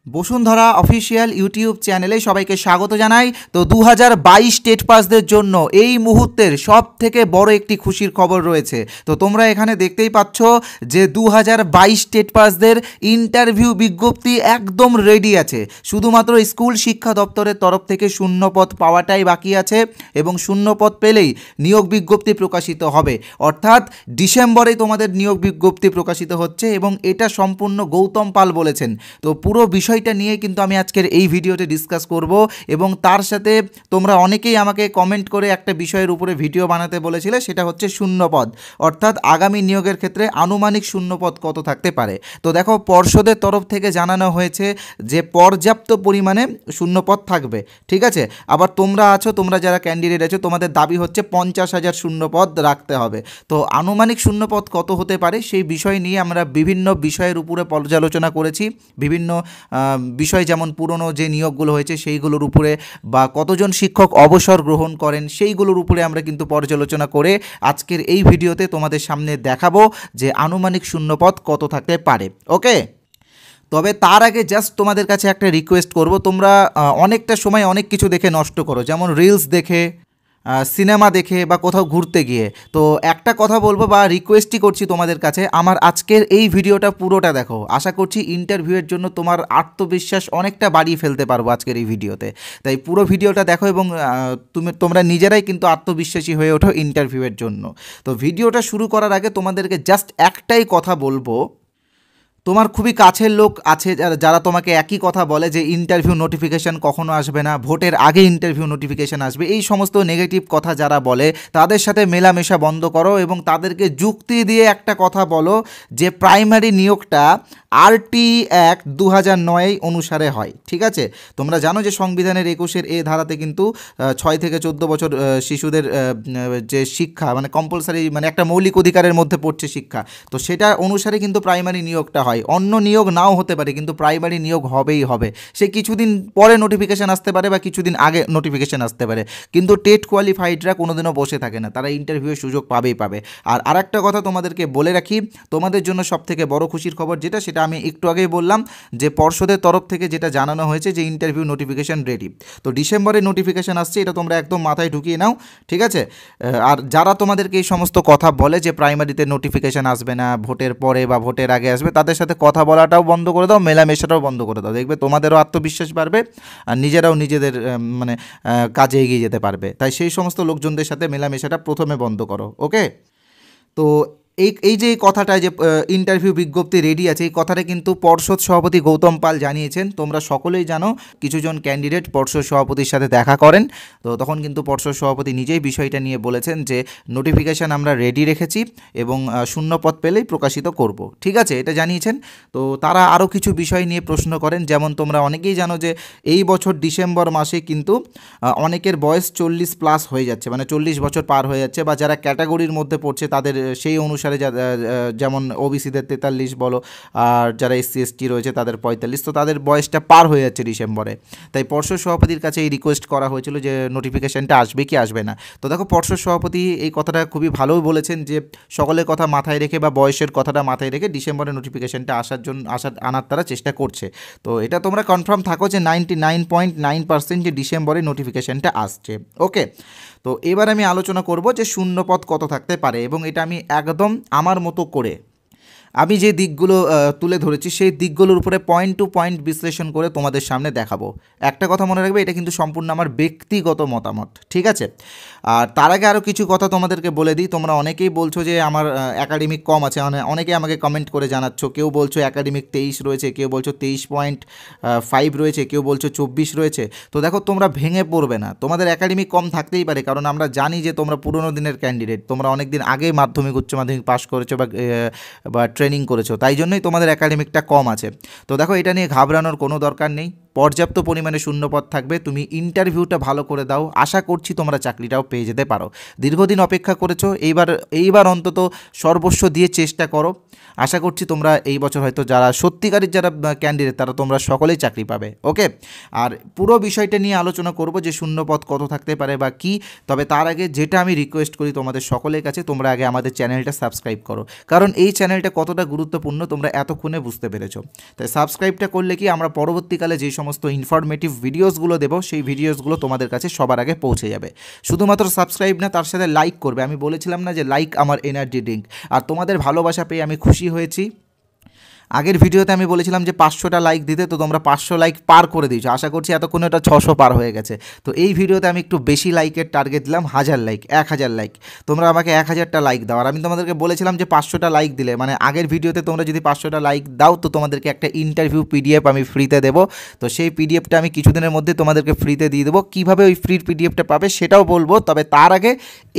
Bashundhara official YouTube চ্যানেলে সবাইকে স্বাগত জানাই। তো 2022 টেট পাসদের জন্য এই মুহূর্তের সব থেকে বড় একটি খুশির খবর রয়েছে। তো তোমরা এখানে দেখতেই পাচ্ছ যে 2022 টেট পাসদের ইন্টারভিউ বিজ্ঞপ্তি একদম রেডি আছে। শুধুমাত্র স্কুল শিক্ষা দপ্তরের তরফ থেকে শূন্যপদ পাওয়াটাই বাকি আছে এবং শূন্যপদ পেলেই নিয়োগ বিজ্ঞপ্তি প্রকাশিত হবে। অর্থাৎ ডিসেম্বরেই তোমাদের নিয়োগ বিজ্ঞপ্তি প্রকাশিত হচ্ছে এবং এটা সম্পূর্ণ গৌতম পাল বলেছেন। তো পুরো বিষয়টা নিয়ে কিন্তু আমি আজকের এই ভিডিওতে ডিসকাস করব এবং তার সাথে তোমরা অনেকেই আমাকে কমেন্ট করে একটা বিষয়ের উপরে ভিডিও বানাতে বলেছিলে, সেটা হচ্ছে শূন্যপদ, অর্থাৎ আগামী নিয়োগের ক্ষেত্রে আনুমানিক শূন্যপদ কত থাকতে পারে। তো দেখো, পর্ষদের তরফ থেকে জানানো হয়েছে যে পর্যাপ্ত পরিমাণে শূন্যপদ থাকবে, ঠিক আছে। আবার তোমরা যারা ক্যান্ডিডেট আছো, তোমাদের দাবি হচ্ছে 50,000 শূন্যপদ রাখতে হবে। তো আনুমানিক শূন্যপদ কত হতে পারে সেই বিষয় নিয়ে আমরা বিভিন্ন বিষয়ের উপরে পর্যালোচনা করেছি। বিভিন্ন বিষয়, যেমন পুরনো যে নিয়োগগুলো হয়েছে সেইগুলোর উপরে, বা কতজন শিক্ষক অবসর গ্রহণ করেন সেইগুলোর উপরে আমরা কিন্তু পর্যালোচনা করে আজকের এই ভিডিওতে তোমাদের সামনে দেখাবো যে আনুমানিক শূন্যপদ কত থাকতে পারে। ওকে, তবে তার আগে জাস্ট তোমাদের কাছে একটা রিকোয়েস্ট করব, তোমরা অনেকটা সময় অনেক কিছু দেখে নষ্ট করো, যেমন রিলস দেখে, সিনেমা দেখে বা কোথাও ঘুরতে গিয়ে। তো একটা কথা বলবো বা রিকোয়েস্টই করছি তোমাদের কাছে, আমার আজকের এই ভিডিওটা পুরোটা দেখো। আশা করছি ইন্টারভিউয়ের জন্য তোমার আত্মবিশ্বাস অনেকটা বাড়িয়ে ফেলতে পারবো আজকের এই ভিডিওতে। তাই পুরো ভিডিওটা দেখো এবং তোমরা নিজেরাই কিন্তু আত্মবিশ্বাসী হয়ে ওঠো ইন্টারভিউয়ের জন্য। তো ভিডিওটা শুরু করার আগে তোমাদেরকে জাস্ট একটাই কথা বলবো, তোমার খুবই কাছের লোক আছে যারা তোমাকে একই কথা বলে যে ইন্টারভিউ নোটিফিকেশান কখনো আসবে না, ভোটের আগে ইন্টারভিউ নোটিফিকেশান আসবে, এই সমস্ত নেগেটিভ কথা যারা বলে তাদের সাথে মেলামেশা বন্ধ করো এবং তাদেরকে যুক্তি দিয়ে একটা কথা বলো যে প্রাইমারি নিয়োগটা RT অ্যাক্ট 2009 অনুসারে হয়, ঠিক আছে। তোমরা জানো যে সংবিধানের 21 এ ধারাতে কিন্তু 6 থেকে 14 বছর শিশুদের যে শিক্ষা মানে কম্পালসারি, মানে একটা মৌলিক অধিকারের মধ্যে পড়ছে শিক্ষা, তো সেটা অনুসারে কিন্তু প্রাইমারি নিয়োগটা হয়। অন্য নিয়োগ নাও হতে পারে, কিন্তু প্রাইমারি নিয়োগ হবেই হবে। সে কিছুদিন পরে নোটিফিকেশান আসতে পারে বা কিছুদিন আগে নোটিফিকেশান আসতে পারে, কিন্তু টেট কোয়ালিফাইডরা কোনোদিনও বসে থাকে না, তারা ইন্টারভিউয়ের সুযোগ পাবেই পাবে। আর আরেকটা কথা তোমাদেরকে বলে রাখি, তোমাদের জন্য সবথেকে বড় খুশির খবর সেটা আমি একটু আগেই বললাম যে পর্ষদের তরফ থেকে যেটা জানানো হয়েছে যে ইন্টারভিউ নোটিফিকেশান রেডি। তো ডিসেম্বরে নোটিফিকেশান আসছে, এটা তোমরা একদম মাথায় ঢুকিয়ে নাও, ঠিক আছে। আর যারা তোমাদেরকে এই সমস্ত কথা বলে যে প্রাইমারিতে নোটিফিকেশান আসবে না, ভোটের পরে বা ভোটের আগে আসবে, তাদের সাথে কথা বলাটাও বন্ধ করে দাও, মেলামেশাটাও বন্ধ করে দাও। দেখবে তোমাদেরও আত্মবিশ্বাস বাড়বে আর নিজেরাও নিজেদের কাজে এগিয়ে যেতে পারবে। তাই সেই সমস্ত লোকজনদের সাথে মেলামেশাটা প্রথমে বন্ধ করো। ওকে, তো এই যে কথাটা যে ইন্টারভিউ বিজ্ঞপ্তি রেডি আছে, এই কথাটা কিন্তু পর্ষদ সভাপতি গৌতম পাল জানিয়েছেন। তোমরা সকলেই জানো কিছুজন ক্যান্ডিডেট পর্ষদ সভাপতির সাথে দেখা করেন, তো তখন কিন্তু পর্ষদ সভাপতি নিজেই বিষয়টা নিয়ে বলেছেন যে নোটিফিকেশান আমরা রেডি রেখেছি এবং শূন্যপদ পেলেই প্রকাশিত করব, ঠিক আছে, এটা জানিয়েছেন। তো তারা আরও কিছু বিষয় নিয়ে প্রশ্ন করেন, যেমন তোমরা অনেকেই জানো যে এই বছর ডিসেম্বর মাসে কিন্তু অনেকের বয়স 40+ হয়ে যাচ্ছে, মানে 40 বছর পার হয়ে যাচ্ছে, বা যারা ক্যাটাগরির মধ্যে পড়ছে তাদের সেই অনুসারে যেমন ওবিসিদের 43 বলো, আর যারা SC ST রয়েছে তাদের 45, তো তাদের বয়সটা পার হয়ে যাচ্ছে ডিসেম্বরে। তাই পর্ষদ সভাপতির কাছে এই রিকোয়েস্ট করা হয়েছিল যে নোটিফিকেশানটা আসবে কি আসবে না। তো দেখো, পর্ষদ সভাপতি এই কথাটা খুবই ভালোই বলেছেন যে সকলের কথা মাথায় রেখে বা বয়সের কথাটা মাথায় রেখে ডিসেম্বরে নোটিফিকেশানটা আনার তারা চেষ্টা করছে। তো এটা তোমরা কনফার্ম থাকো যে 99.9% যে ডিসেম্বরে নোটিফিকেশানটা আসছে। ওকে, তো এবার আমি আলোচনা করব যে শূন্যপদ কত থাকতে পারে, এবং এটা আমি একদম আমার মতো করে আমি যে দিকগুলো তুলে ধরেছি সেই দিকগুলোর উপরে পয়েন্ট টু পয়েন্ট বিশ্লেষণ করে তোমাদের সামনে দেখাবো। একটা কথা মনে রাখবে, এটা কিন্তু সম্পূর্ণ আমার ব্যক্তিগত মতামত, ঠিক আছে। আর তার আগে আরও কিছু কথা তোমাদেরকে বলে দিই। তোমরা অনেকেই বলছো যে আমার একাডেমিক কম আছে, অনেকেই আমাকে কমেন্ট করে জানাচ্ছ। কেউ বলছো একাডেমিক 23 রয়েছে, কেউ বলছো 23.5 রয়েছে, কেউ বলছো 24 রয়েছে। তো দেখো, তোমরা ভেঙে পড়বে না, তোমাদের একাডেমিক কম থাকতেই পারে, কারণ আমরা জানি যে তোমরা পুরোনো দিনের ক্যান্ডিডেট, তোমরা অনেক দিন আগে মাধ্যমিক উচ্চ মাধ্যমিক পাশ করেছো বা ট্রেনিং করেছো, তাই জন্যই তোমাদের একাডেমিকটা কম আছে। তো দেখো, এটা নিয়ে ঘাবড়ানোর কোনো দরকার নেই, পর্যাপ্ত পরিমাণে শূন্যপদ থাকবে, তুমি ইন্টারভিউটা ভালো করে দাও, আশা করছি তোমরা চাকরিটাও পেয়ে যেতে পারো। দীর্ঘদিন অপেক্ষা করেছো, এইবার অন্তত সর্বস্ব দিয়ে চেষ্টা করো। আশা করছি তোমরা এই বছর হয়তো যারা সত্যিকারের যারা ক্যান্ডিডেট তারা তোমরা সকলেই চাকরি পাবে। ওকে, আর পুরো বিষয়টা নিয়ে আলোচনা করব যে শূন্যপদ কত থাকতে পারে বা কী। তবে তার আগে যেটা আমি রিকোয়েস্ট করি তোমাদের সকলের কাছে, তোমরা আগে আমাদের চ্যানেলটা সাবস্ক্রাইব করো, কারণ এই চ্যানেলটা কতটা গুরুত্বপূর্ণ তোমরা এতক্ষণে বুঝতে পেরেছো। তাই সাবস্ক্রাইবটা করলে কি আমরা পরবর্তীকালে যে সমস্ত ইনফরমেটিভ ভিডিওসগুলো দেবো সেই ভিডিওসগুলো তোমাদের কাছে সবার আগে পৌঁছে যাবে। শুধুমাত্র সাবস্ক্রাইব না, তার সাথে লাইক করবে। আমি বলেছিলাম না যে লাইক আমার এনার্জি ড্রিঙ্ক, আর তোমাদের ভালোবাসা পেয়ে আমি খুশি হয়েছি। আগের ভিডিওতে আমি বলেছিলাম যে 500টা লাইক দিতে, তো তোমরা 500 লাইক পার করে দিয়েছো। আশা করছি এতক্ষণে ওটা 600 পার হয়ে গেছে। তো এই ভিডিওতে আমি একটু বেশি লাইকের টার্গেট দিলাম, 1000 লাইক, 1000 লাইক। তোমরা আমাকে 1000টা লাইক দাও। আর আমি তোমাদেরকে বলেছিলাম যে 500টা লাইক দিলে, মানে আগের ভিডিওতে তোমরা যদি 500টা লাইক দাও তো তোমাদেরকে একটা ইন্টারভিউ পিডিএফ আমি ফ্রিতে দেবো। তো সেই পিডিএফটা আমি কিছুদিনের মধ্যে তোমাদেরকে ফ্রিতে দিয়ে দেবো। কীভাবে ওই ফ্রি পিডিএফটা পাবে সেটাও বলবো। তবে তার আগে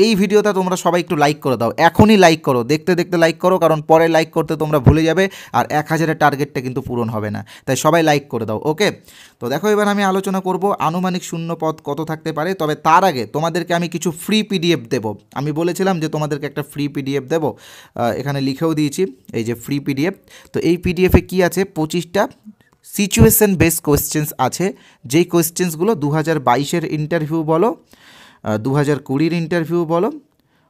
এই ভিডিওটা তোমরা সবাই একটু লাইক করে দাও, এখনই লাইক করো, দেখতে দেখতে লাইক করো, কারণ পরে লাইক করতে তোমরা ভুলে যাবে আর 1000-এর টার্গেটটা কিন্তু পূরণ হবে না। তাই সবাই লাইক করে দাও। ওকে, তো দেখো এবার আমি আলোচনা করব আনুমানিক শূন্যপদ কত থাকতে পারে। তবে তার আগে তোমাদেরকে আমি কিছু ফ্রি পিডিএফ দেবো। আমি বলেছিলাম যে তোমাদেরকে একটা ফ্রি পিডিএফ দেবো, এখানে লিখেও দিয়েছি এই যে ফ্রি পিডিএফ। তো এই পিডিএফে কি আছে, 25টা সিচুয়েশন বেস কোয়েশ্চেন্স আছে, যেই কোয়েশ্চেন্সগুলো 2022-এর ইন্টারভিউ বলো, 2020-এর ইন্টারভিউ বলো,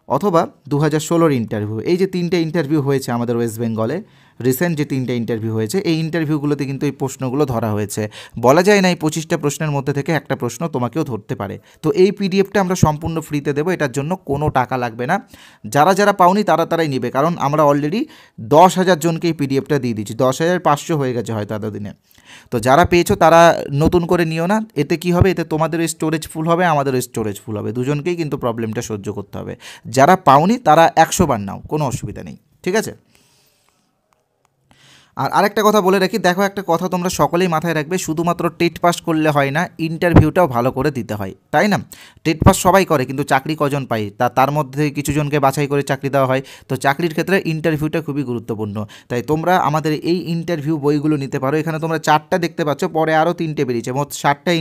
অথবা 2016-র ইন্টারভিউ, এই যে 3টে ইন্টারভিউ হয়েছে আমাদের ওয়েস্ট বেঙ্গলে, রিসেন্ট যে 3টে ইন্টারভিউ হয়েছে, এই ইন্টারভিউগুলোতে কিন্তু এই প্রশ্নগুলো ধরা হয়েছে। বলা যায় না এই 25টা প্রশ্নের মধ্যে থেকে একটা প্রশ্ন তোমাকেও ধরতে পারে। তো এই পিডিএফটা আমরা সম্পূর্ণ ফ্রিতে দেবো, এটার জন্য কোনো টাকা লাগবে না। যারা যারা পাওনি তারাই নেবে, কারণ আমরা অলরেডি 10,000 জনকে এই পিডিএফটা দিয়ে দিচ্ছি। 10,500 হয়ে গেছে হয়তো এতদিনে। তো যারা পেয়েছো তারা নতুন করে নিও না। এতে কি হবে, এতে তোমাদের স্টোরেজ ফুল হবে, আমাদেরও স্টোরেজ ফুল হবে, দুজনকেই কিন্তু প্রবলেমটা সহ্য করতে হবে। যারা পাওনি তারা 100 বার নাও, কোনো অসুবিধা নেই, ঠিক আছে। আর আরেকটা কথা বলে রাখি, দেখো একটা কথা তোমরা সকলেই মাথায় রাখবে, শুধুমাত্র টেট পাস করলে হয় না, ইন্টারভিউটাও ভালো করে দিতে হয়, তাই না? টেট পাস সবাই করে, কিন্তু চাকরি কজন পায় তার মধ্যে কিছু জনকে বাছাই করে চাকরি দেওয়া হয়। তো চাকরির ক্ষেত্রে ইন্টারভিউটা খুবই গুরুত্বপূর্ণ। তাই তোমরা আমাদের এই ইন্টারভিউ বইগুলো নিতে পারো। এখানে তোমরা 4টা দেখতে পাচ্ছ, পরে আরও 3টে বেরিয়েছে, মোট 7টা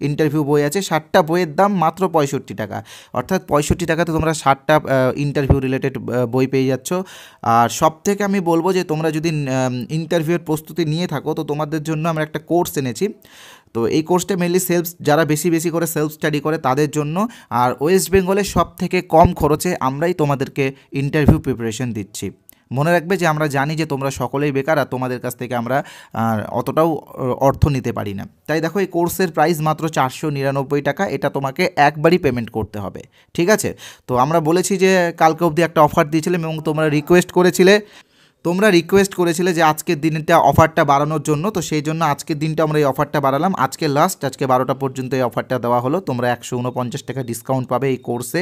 ইন্টারভিউ বই আছে। 7টা বইয়ের দাম মাত্র 65 টাকা, অর্থাৎ 65 টাকাতে তোমরা 7টা ইন্টারভিউ রিলেটেড বই পেয়ে যাচ্ছ। আর সব থেকে আমি বলবো যে তোমরা যদি ইন্টারভিউয়ের প্রস্তুতি নিয়ে থাকো তো তোমাদের জন্য আমরা একটা কোর্স এনেছি। তো এই কোর্সটা মেনলি যারা বেশি করে সেলফ স্টাডি করে তাদের জন্য। আর ওয়েস্ট বেঙ্গলের সব থেকে কম খরচে আমরাই তোমাদেরকে ইন্টারভিউ প্রিপারেশন দিচ্ছি। মনে রাখবে যে আমরা জানি যে তোমরা সকলেই বেকার, আর তোমাদের কাছ থেকে আমরা অতটাও অর্থ নিতে পারি না। তাই দেখো এই কোর্সের প্রাইস মাত্র 499 টাকা, এটা তোমাকে একবারই পেমেন্ট করতে হবে, ঠিক আছে। তো আমরা বলেছি যে কালকে অবধি একটা অফার দিয়েছিলাম এবং তোমরা রিকোয়েস্ট করেছিলে যে আজকের দিনটা অফারটা বাড়ানোর জন্য। তো সেই জন্য আজকের দিনটা আমরা এই অফারটা বাড়ালাম, আজকে লাস্ট, আজকে 12টা পর্যন্ত এই অফারটা দেওয়া হলো। তোমরা 149 টাকা ডিসকাউন্ট পাবে এই কোর্সে,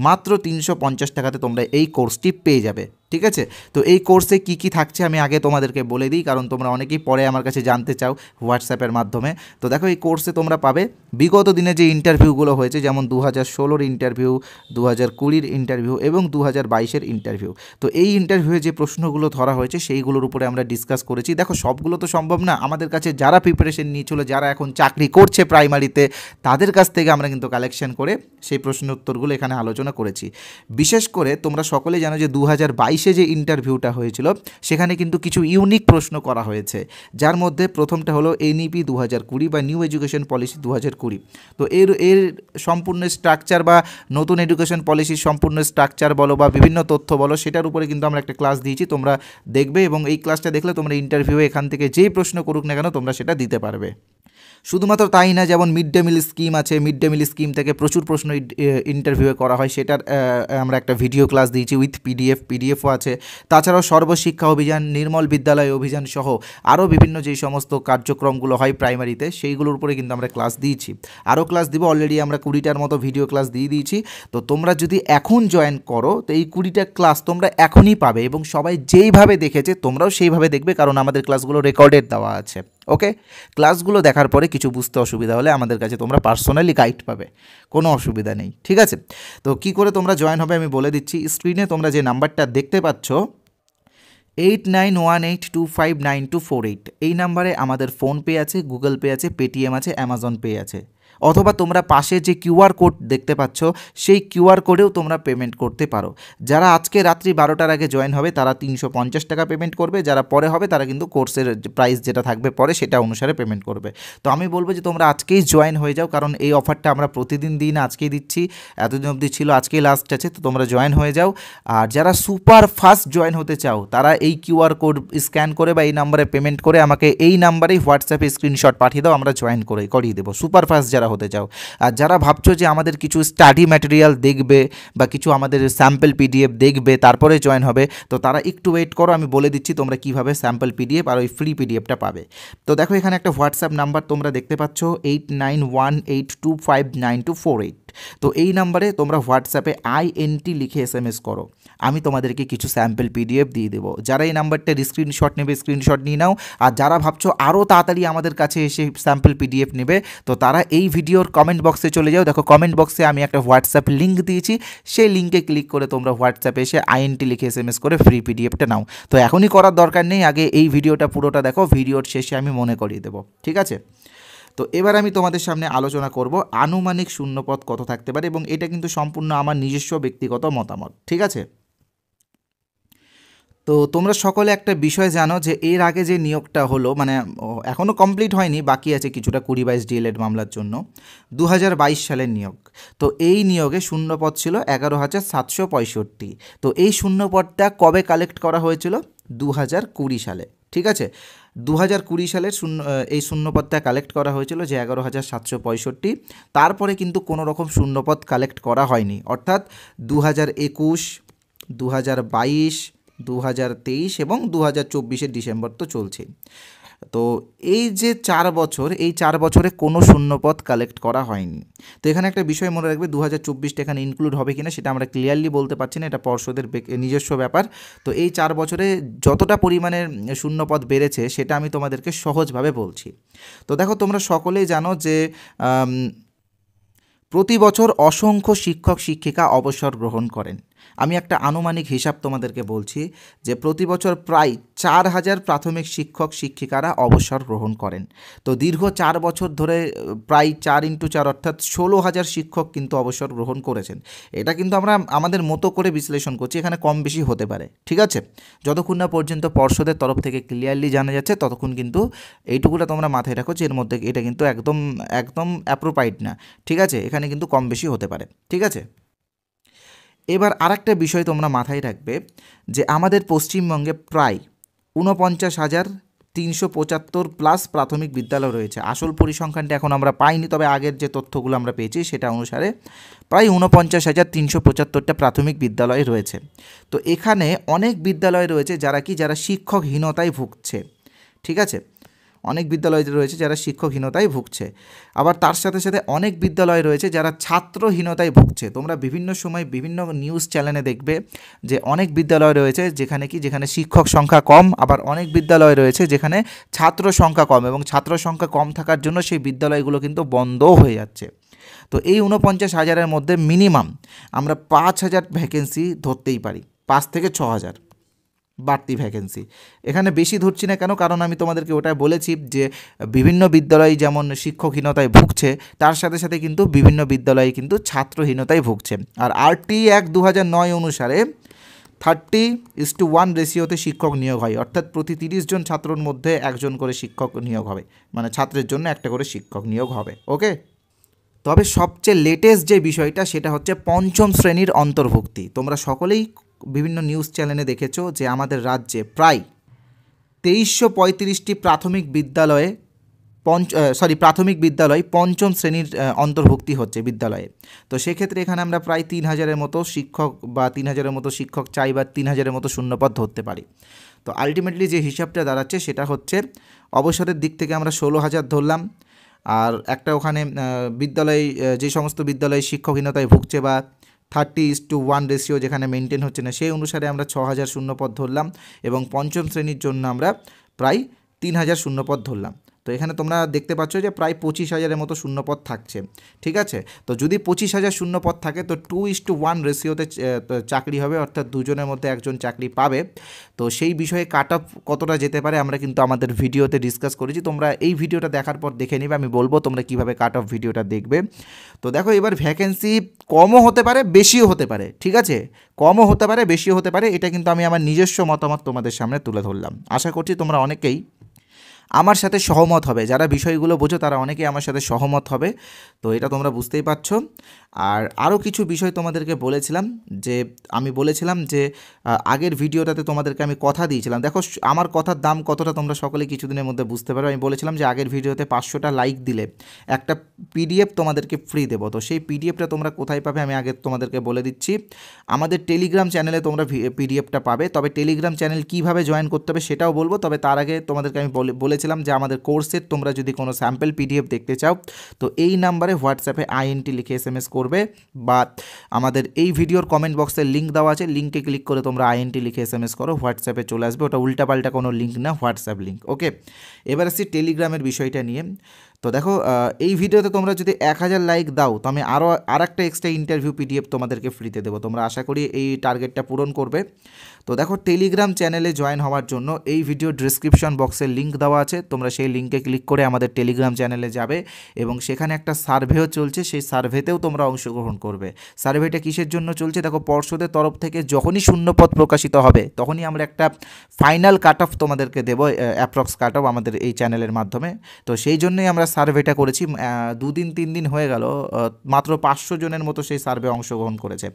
মাত্র 350 টাকাতে তোমরা এই কোর্সটি পেয়ে যাবে, ঠিক আছে। তো এই কোর্সে কি কি থাকছে আমি আগে তোমাদেরকে বলে দিই, কারণ তোমরা অনেকেই পরে আমার কাছে জানতে চাও হোয়াটসঅ্যাপের মাধ্যমে। তো দেখো এই কোর্সে তোমরা পাবে বিগত দিনে যে ইন্টারভিউগুলো হয়েছে, যেমন 2016-র ইন্টারভিউ, 2020-র ইন্টারভিউ এবং 2022-এর ইন্টারভিউ। তো এই ইন্টারভিউয়ে যে প্রশ্নগুলো ধরা হয়েছে সেইগুলোর উপরে আমরা ডিসকাস করেছি। দেখো সবগুলো তো সম্ভব না, আমাদের কাছে যারা প্রিপারেশন নিয়েছিল, যারা এখন চাকরি করছে প্রাইমারিতে, তাদের কাছ থেকে আমরা কিন্তু কালেকশন করে সেই প্রশ্ন উত্তরগুলো এখানে আলোচনা করেছি। বিশেষ করে তোমরা সকলে জানো যে 2022-এ যে ইন্টারভিউটা হয়েছিল সেখানে কিন্তু কিছু ইউনিক প্রশ্ন করা হয়েছে, যার মধ্যে প্রথমটা হলো NEP 2020 বা নিউ এডুকেশন পলিসি 2020। তো এর সম্পূর্ণ স্ট্রাকচার বা নতুন এডুকেশন পলিসির সম্পূর্ণ স্ট্রাকচার বলো বা বিভিন্ন তথ্য বলো, সেটার উপরে কিন্তু আমরা একটা ক্লাস দিয়েছি, তোমরা দেখবে এবং এই ক্লাসটা দেখলে তোমরা ইন্টারভিউ এখান থেকে যেই প্রশ্ন করুক না কেন তোমরা সেটা দিতে পারবে। শুধুমাত্র তাই না, যেমন মিড ডে মিল স্কিম আছে, মিড ডে মিল স্কিম থেকে প্রচুর প্রশ্ন ইন্টারভিউয়ে করা হয়, সেটার আমরা একটা ভিডিও ক্লাস দিয়েছি উইথ পিডিএফও আছে। তাছাড়াও সর্বশিক্ষা অভিযান, নির্মল বিদ্যালয় অভিযান সহ আরও বিভিন্ন যেই সমস্ত কার্যক্রমগুলো হয় প্রাইমারিতে সেইগুলোর উপরে কিন্তু আমরা ক্লাস দিয়েছি, আরও ক্লাস দিব। অলরেডি আমরা 20টার মতো ভিডিও ক্লাস দিয়ে দিয়েছি। তো তোমরা যদি এখন জয়েন করো তো এই 20টা ক্লাস তোমরা এখনই পাবে, এবং সবাই যেইভাবে দেখেছে তোমরাও সেইভাবে দেখবে, কারণ আমাদের ক্লাসগুলো রেকর্ডেড দেওয়া আছে। ওকে, ক্লাসগুলো দেখার পরে কিছু বুঝতে অসুবিধা হলে আমাদের কাছে তোমরা পার্সোনালি গাইড পাবে, কোনো অসুবিধা নেই, ঠিক আছে। তো কি করে তোমরা জয়েন হবে আমি বলে দিচ্ছি। স্ক্রিনে তোমরা যে নাম্বারটা দেখতে পাচ্ছ 8918259248 এই নাম্বারে আমাদের ফোনপে আছে, গুগল পে আছে, পেটিএম আছে, অ্যামাজন পে আছে। অথবা তোমরা পাশে যে কিউআর কোড দেখতে পাচ্ছ সেই কিউআর কোডেও তোমরা পেমেন্ট করতে পারো। যারা আজকে রাত্রি 12টার আগে জয়েন হবে তারা 350 টাকা পেমেন্ট করবে, যারা পরে হবে তারা কিন্তু কোর্সের প্রাইস যেটা থাকবে পরে সেটা অনুসারে পেমেন্ট করবে। তো আমি বলবো যে তোমরা আজকেই জয়েন হয়ে যাও, কারণ এই অফারটা আমরা প্রতিদিন দিই না, আজকেই দিচ্ছি, এতদিন অবধি ছিল, আজকেই লাস্ট আছে। তো তোমরা জয়েন হয়ে যাও। আর যারা সুপার ফাস্ট জয়েন হতে চাও তারা এই কিউআর কোড স্ক্যান করে বা এই নাম্বারে পেমেন্ট করে আমাকে এই নাম্বারেই হোয়াটসঅ্যাপে স্ক্রিনশট পাঠিয়ে দাও, আমরা জয়েন করিয়ে দেবো, সুপার ফাস্ট যারা হতে চাও। আর যারা ভাবছো যে আমাদের কিছু স্টাডি ম্যাটেরিয়াল দেখবে বা কিছু আমাদের স্যাম্পল পিডিএফ দেখবে তারপরে জয়েন হবে, তো তারা একটু ওয়েট করো, আমি বলে দিচ্ছি তোমরা কীভাবে স্যাম্পল পিডিএফ আর ওই ফ্রি পিডিএফটা পাবে। তো দেখো এখানে একটা হোয়াটসঅ্যাপ নাম্বার তোমরা দেখতে পাচ্ছ 8918259248। তো এই নাম্বারে তোমরা হোয়াটসঅ্যাপে INT লিখে SMS করো, আমি তোমাদেরকে কিছু স্যাম্পল পিডিএফ দিয়ে দেবো। যারা এই নাম্বারটার স্ক্রিনশট নেবে স্ক্রিনশট নিয়ে নাও। আর যারা ভাবছো আরও তাড়াতাড়ি আমাদের কাছে এসে স্যাম্পল পিডিএফ নেবে তো তারা এই ভিডিওর কমেন্ট বক্সে চলে যাও। দেখো কমেন্ট বক্সে আমি একটা হোয়াটসঅ্যাপ লিঙ্ক দিয়েছি, সেই লিঙ্কে ক্লিক করে তোমরা হোয়াটসঅ্যাপে এসে INT লিখে SMS করে ফ্রি পিডিএফটা নাও। তো এখনই করার দরকার নেই, আগে এই ভিডিওটা পুরোটা দেখো, ভিডিওর শেষে আমি মনে করিয়ে দেবো, ঠিক আছে? তো এবার আমি তোমাদের সামনে আলোচনা করব আনুমানিক শূন্যপদ কত থাকতে পারে, এবং এটা কিন্তু সম্পূর্ণ আমার নিজস্ব ব্যক্তিগত মতামত, ঠিক আছে? তো তোমরা সকলে একটা বিষয় জানো যে এর আগে যে নিয়োগটা হলো, মানে এখনও কমপ্লিট হয়নি, বাকি আছে কিছুটা 20-22 DLED মামলার জন্য, 2022 সালের নিয়োগ। তো এই নিয়োগে শূন্যপদ ছিল 11,765। তো এই শূন্যপদটা কবে কালেক্ট করা হয়েছিল? 2020 সালে, ঠিক আছে? 2020 সালের এই শূন্যপদটা কালেক্ট করা হয়েছিল যে 11,765। তারপরে কিন্তু কোনো রকম শূন্যপদ কালেক্ট করা হয়নি, অর্থাৎ 2021, 2022, 2023 এবং 2024 ডিসেম্বর তো চলছেই। তো এই যে 4 বছর, এই 4 বছরে কোনো শূন্যপদ কালেক্ট করা হয়নি। তো এখানে একটা বিষয় মনে রাখবে, 2024টা এখানে ইনক্লুড হবে কিনা সেটা আমরা ক্লিয়ারলি বলতে পারছি না, এটা পর্ষদের নিজস্ব ব্যাপার। তো এই 4 বছরে যতটা পরিমাণের শূন্যপদ বেড়েছে সেটা আমি তোমাদেরকে সহজভাবে বলছি। তো দেখো তোমরা সকলেই জানো যে প্রতি বছর অসংখ্য শিক্ষক শিক্ষিকা অবসর গ্রহণ করেন। আমি একটা আনুমানিক হিসাব তোমাদেরকে বলছি যে প্রতি বছর প্রায় 4,000 প্রাথমিক শিক্ষক শিক্ষিকারা অবসর গ্রহণ করেন। তো দীর্ঘ 4 বছর ধরে প্রায় 4 × 4 অর্থাৎ 16,000 শিক্ষক কিন্তু অবসর গ্রহণ করেছেন। এটা কিন্তু আমরা আমাদের মতো করে বিশ্লেষণ করছি, এখানে কম বেশি হতে পারে, ঠিক আছে? যতক্ষণ না পর্যন্ত পর্ষদের তরফ থেকে ক্লিয়ারলি জানা যাচ্ছে ততক্ষণ কিন্তু এইটুকুটা তোমরা মাথায় রাখো যে এর মধ্যে এটা কিন্তু একদম একদম অ্যাপ্রোপ্রাইট না, ঠিক আছে? এখানে কিন্তু কম বেশি হতে পারে, ঠিক আছে? এবার আরেকটা বিষয় তোমরা মাথায় রাখবে যে আমাদের পশ্চিমবঙ্গে প্রায় 49,375 প্লাস প্রাথমিক বিদ্যালয় রয়েছে। আসল পরিসংখ্যানটা এখন আমরা পাইনি, তবে আগের যে তথ্যগুলো আমরা পেয়েছি সেটা অনুসারে প্রায় 49,375টা প্রাথমিক বিদ্যালয় রয়েছে। তো এখানে অনেক বিদ্যালয় রয়েছে যারা শিক্ষকহীনতায় ভুগছে, ঠিক আছে? অনেক বিদ্যালয় রয়েছে যারা শিক্ষকহীনতায় ভুগছে, আবার তার সাথে সাথে অনেক বিদ্যালয় রয়েছে যারা ছাত্রহীনতায় ভুগছে। তোমরা বিভিন্ন সময় বিভিন্ন নিউজ চ্যানেলে দেখবে যে অনেক বিদ্যালয় রয়েছে যেখানে শিক্ষক সংখ্যা কম, আবার অনেক বিদ্যালয় রয়েছে যেখানে ছাত্র সংখ্যা কম, এবং ছাত্র সংখ্যা কম থাকার জন্য সেই বিদ্যালয়গুলো কিন্তু বন্ধও হয়ে যাচ্ছে। তো এই 49,000-এর মধ্যে মিনিমাম আমরা 5,000 ভ্যাকেন্সি ধরতেই পারি, 5 থেকে 6,000 বাড়তি ভ্যাকেন্সি। এখানে বেশি ধরছি না কেন, কারণ আমি তোমাদেরকে ওটা বলেছি যে বিভিন্ন বিদ্যালয় যেমন শিক্ষকহীনতায় ভুগছে তার সাথে সাথে কিন্তু বিভিন্ন বিদ্যালয়ে কিন্তু ছাত্রহীনতায় ভুগছে। আর RT Act 2009 অনুসারে 30:1 রেশিওতে শিক্ষক নিয়োগ হয়, অর্থাৎ প্রতি 30 জন ছাত্রর মধ্যে একজন করে শিক্ষক নিয়োগ হবে, মানে ছাত্রের জন্য একটা করে শিক্ষক নিয়োগ হবে, ওকে? তবে সবচেয়ে লেটেস্ট যে বিষয়টা সেটা হচ্ছে 5ম শ্রেণীর অন্তর্ভুক্তি। তোমরা সকলেই বিভিন্ন নিউজ চ্যানেলে দেখেছো যে আমাদের রাজ্যে প্রায় 2335টি প্রাথমিক বিদ্যালয় 5ম শ্রেণীর অন্তর্ভুক্তি হচ্ছে বিদ্যালয়ে। তো সেক্ষেত্রে এখানে আমরা প্রায় 3,000-এর মতো শিক্ষক বা 3,000-এর মতো শিক্ষক চাই বা 3,000-এর মতো শূন্যপদ ধরতে পারি। তো আলটিমেটলি যে হিসাবটা দাঁড়াচ্ছে সেটা হচ্ছে অবসরের দিক থেকে আমরা 16,000 ধরলাম, আর একটা ওখানে বিদ্যালয় যে সমস্ত বিদ্যালয়ে শিক্ষকহীনতায় ভুগছে বা 30:1 রেশিও যেখানে মেনটেন হচ্ছে না সেই অনুসারে আমরা 6,000 শূন্যপদ ধরলাম, এবং 5ম শ্রেণীর জন্য আমরা প্রায় 3,000 শূন্যপদ ধরলাম। তো এখানে তোমরা দেখতে পাচ্ছ যে প্রায় 25,000-এর মতো শূন্যপদ থাকছে, ঠিক আছে। তো যদি 25,000 শূন্যপদ থাকে তো 2:1 রেশিওতে চাকরি হবে, অর্থাৎ দুজনের মধ্যে একজন চাকরি পাবে। তো সেই বিষয়ে কাট অফ কতটা যেতে পারে আমরা কিন্তু আমাদের ভিডিওতে ডিসকাস করেছি, তোমরা এই ভিডিওটা দেখার পর দেখে নিবে, আমি বলবো তোমরা কীভাবে কাট অফ ভিডিওটা দেখবে। তো দেখো এবার ভ্যাকেন্সি কমও হতে পারে বেশিও হতে পারে, ঠিক আছে, কমও হতে পারে বেশিও হতে পারে, এটা কিন্তু আমি আমার নিজস্ব মতামত তোমাদের সামনে তুলে ধরলাম। আশা করছি তোমরা অনেকেই আমার সাথে সহমত হবে, যারা বিষয়গুলো বোঝো তারা অনেকেই আমার সাথে সহমত হবে। তো এটা তোমরা বুঝতেই পারছো। আর আরও কিছু বিষয় তোমাদেরকে বলেছিলাম, যে আমি বলেছিলাম যে আগের ভিডিওটাতে তোমাদেরকে আমি কথা দিয়েছিলাম, দেখো আমার কথার দাম কতটা তোমরা সকলে কিছুদিনের মধ্যে বুঝতে পারো। আমি বলেছিলাম যে আগের ভিডিওতে 500টা লাইক দিলে একটা পিডিএফ তোমাদেরকে ফ্রি দেবো। তো সেই পিডিএফটা তোমরা কোথায় পাবে আমি আগে তোমাদেরকে বলে দিচ্ছি। আমাদের টেলিগ্রাম চ্যানেলে তোমরা পিডিএফটা পাবে, তবে টেলিগ্রাম চ্যানেল কীভাবে জয়েন করতে হবে সেটাও বলবো। তবে তার আগে তোমাদেরকে আমি বলেছিলাম যে আমাদের কোর্সের তোমরা যদি কোনো স্যাম্পল পিডিএফ দেখতে চাও তো এই নাম্বারে হোয়াটসঅ্যাপে INT লিখে SMS করবে, বা আমাদের এই ভিডিওর কমেন্ট বক্সের লিঙ্ক দেওয়া আছে, লিঙ্কে ক্লিক করে তোমরা INT লিখে SMS করো, হোয়াটসঅ্যাপে চলে আসবে। ওটা উল্টাপাল্টা কোনো লিঙ্ক না, হোয়াটসঅ্যাপ লিঙ্ক। ওকে, এবার আসছি টেলিগ্রামের বিষয়টা নিয়ে। তো দেখো এই ভিডিওতে তোমরা যদি 1000 লাইক দাও তো আমি আর একটা এক্সট্রা ইন্টারভিউ পিডিএফ তোমাদেরকে ফ্রিতে দেবো। তোমরা আশা করি এই টার্গেটটা পূরণ করবে। তো দেখো টেলিগ্রাম চ্যানেলে জয়েন হওয়ার জন্য এই ভিডিও ডিসক্রিপশন বক্সে লিঙ্ক দেওয়া আছে, তোমরা সেই লিঙ্কে ক্লিক করে আমাদের টেলিগ্রাম চ্যানেলে যাবে এবং সেখানে একটা সার্ভেও চলছে, সেই সার্ভেতেও তোমরা অংশগ্রহণ করবে। সার্ভেটা কিসের জন্য চলছে দেখো, পর্ষদের তরফ থেকে যখনই শূন্যপদ প্রকাশিত হবে তখনই আমরা একটা ফাইনাল কাট অফ তোমাদেরকে দেবো, অ্যাপ্রক্স কাট অফ আমাদের এই চ্যানেলের মাধ্যমে। তো সেই জন্যই আমরা সার্ভেটা করেছি। 2-3 দিন হয়ে গেল, মাত্র 500 জনের মতো সেই সার্ভে অংশগ্রহণ করেছে।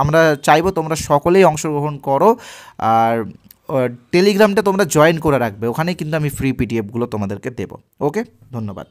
আমরা চাইবো তোমরা সকলেই অংশগ্রহণ করো, আর টেলিগ্রামটা তোমরা জয়েন করে রাখবে, ওখানেই কিন্তু আমি ফ্রি পিডিএফগুলো তোমাদেরকে দেবো। ওকে, ধন্যবাদ।